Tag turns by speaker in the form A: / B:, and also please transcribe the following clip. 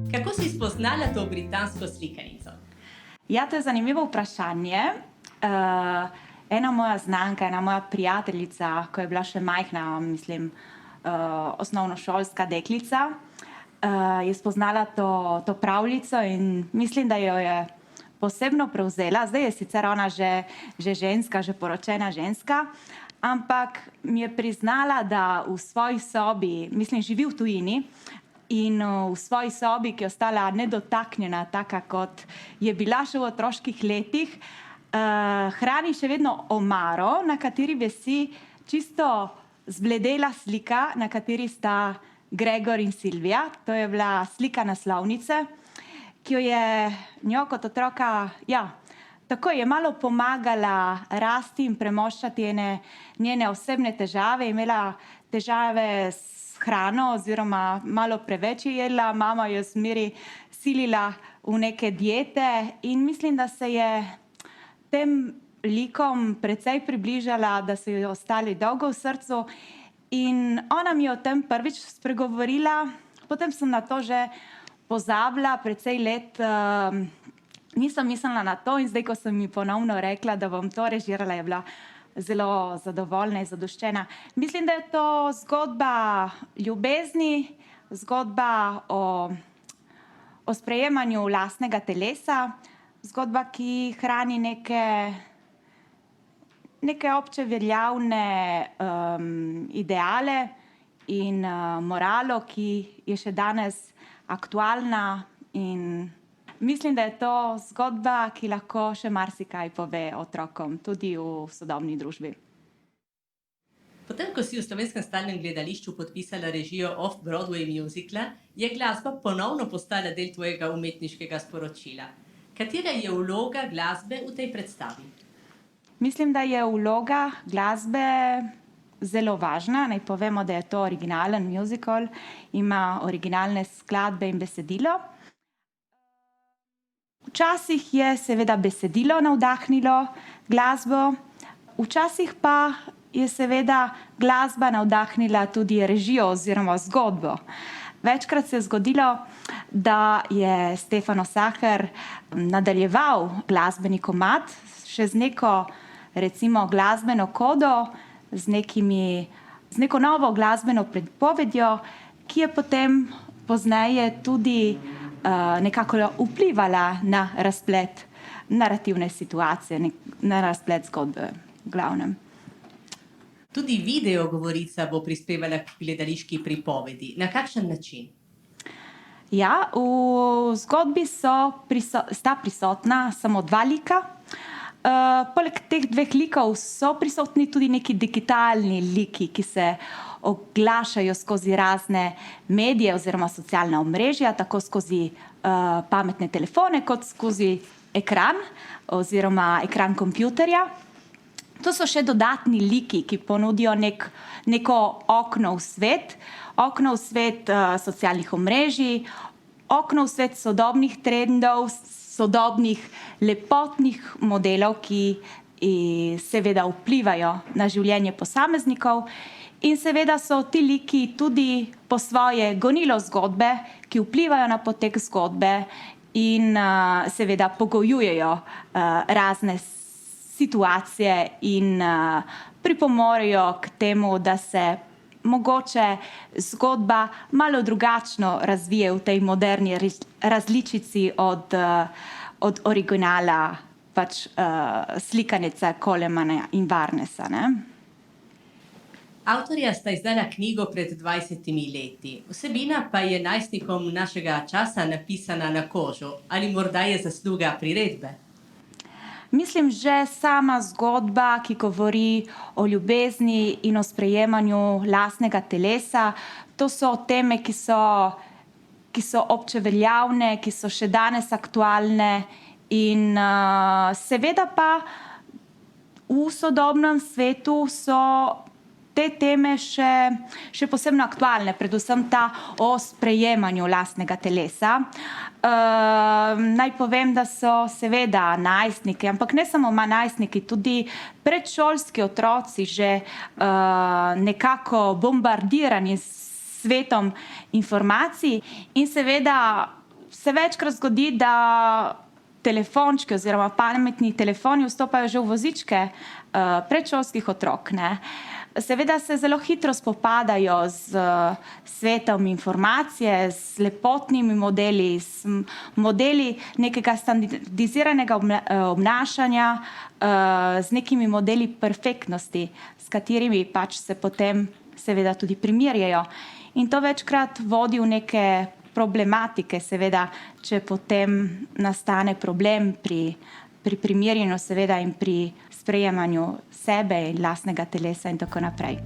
A: Kako si spoznala to britansko slikanico?
B: Ja, to je zanimivo vprašanje. Ena moja znanka, ena moja prijateljica, ko je bila še majhna, mislim, osnovnošolska deklica, je spoznala to pravljico in mislim, da jo je posebno prevzela. Zdaj je sicer ona že ženska, že poročena ženska, ampak mi je priznala, da v svoji sobi, mislim, živi v tujini, in v svoji sobi, ki je ostala nedotaknjena, taka kot je bila še v otroških letih, hrani še vedno omaro, na kateri visi čisto zbledela slika, na kateri sta Gregor in Silvija. To je bila slika naslovnice, ki jo je njo kot otroka, ja, tako je malo pomagala rasti in premoščati njene osebne težave. Imela težave s hrano oziroma malo preveč je jedla, mama jo zmeri silila v neke diete in mislim, da se je tem likom precej približala, da so jo ostali dolgo v srcu in ona mi je o tem prvič spregovorila, potem sem na to že pozabila, precej let nisem mislila na to in zdaj, ko sem mi ponovno rekla, da bom to režirala, je bila zelo zadovoljna in zadoščena. Mislim, da je to zgodba ljubezni, zgodba o sprejemanju lastnega telesa, zgodba, ki hrani neke obče veljavne ideale in moralo, ki je še danes aktualna in mislim, da je to zgodba, ki lahko še marsikaj pove otrokom, tudi v sodobni družbi.
A: Potem, ko si v Slovenskem stalnem gledališču podpisala režijo Off-Broadway musicala, je glasba ponovno postala del tvojega umetniškega sporočila. Katera je vloga glasbe v tej predstavi?
B: Mislim, da je vloga glasbe zelo važna. Naj povemo, da je to originalen muzikal, ima originalne skladbe in besedilo. Včasih je seveda besedilo navdahnilo glasbo, včasih pa je seveda glasba navdahnila tudi režijo oziroma zgodbo. Večkrat se je zgodilo, da je Stefano Sacher nadaljeval glasbeni komad še z neko, recimo, glasbeno kodo, z neko novo glasbeno pripovedjo, ki je potem pozneje tudi nekako vplivala na razplet narativne situacije, na razplet zgodbe v glavnem.
A: Tudi video govorica bo prispevala k gledališki pripovedi. Na kakšen način?
B: Ja, v zgodbi sta prisotna samo dva lika. Poleg teh dveh likov so prisotni tudi neki digitalni liki, ki se oglašajo skozi razne medije oziroma socialna omrežja, tako skozi pametne telefone, kot skozi ekran oziroma ekran kompjuterja. To so še dodatni liki, ki ponudijo neko okno v svet socialnih omrežij, okno v svet sodobnih trendov, sodobnih lepotnih modelov, ki seveda vplivajo na življenje posameznikov. In seveda so ti liki tudi po svoje gonilo zgodbe, ki vplivajo na potek zgodbe in seveda pogojujejo razne situacije in pripomorejo k temu, da se mogoče zgodba malo drugačno razvije v tej moderni različici od originala slikanica Colemana in Barnesa, ne?
A: Avtorja sta izdala knjigo pred 20 leti. Vsebina pa je najstnikom našega časa napisana na kožo. Ali morda je zasluga priredbe?
B: Mislim, že sama zgodba, ki govori o ljubezni in o sprejemanju lastnega telesa, to so teme, ki so obče veljavne, ki so še danes aktualne in seveda pa v sodobnem svetu so te teme še posebno aktualne, predvsem ta o sprejemanju lastnega telesa. Naj povem, da so seveda najstniki, ampak ne samo najstniki, tudi predšolski otroci že nekako bombardirani s svetom informacij in seveda se večkrat zgodi, da telefončki oziroma pametni telefoni vstopajo že v vozičke predšolskih otrok, ne. Seveda se zelo hitro spopadajo z svetom informacije, z lepotnimi modeli, z modeli nekega standardiziranega obnašanja, z nekimi modeli perfektnosti, s katerimi pač se potem seveda tudi primerjajo. In to večkrat vodi v neke problematike, seveda, če potem nastane problem pri primerjanju seveda in pri sprejemanju sebe in lastnega telesa in tako naprej.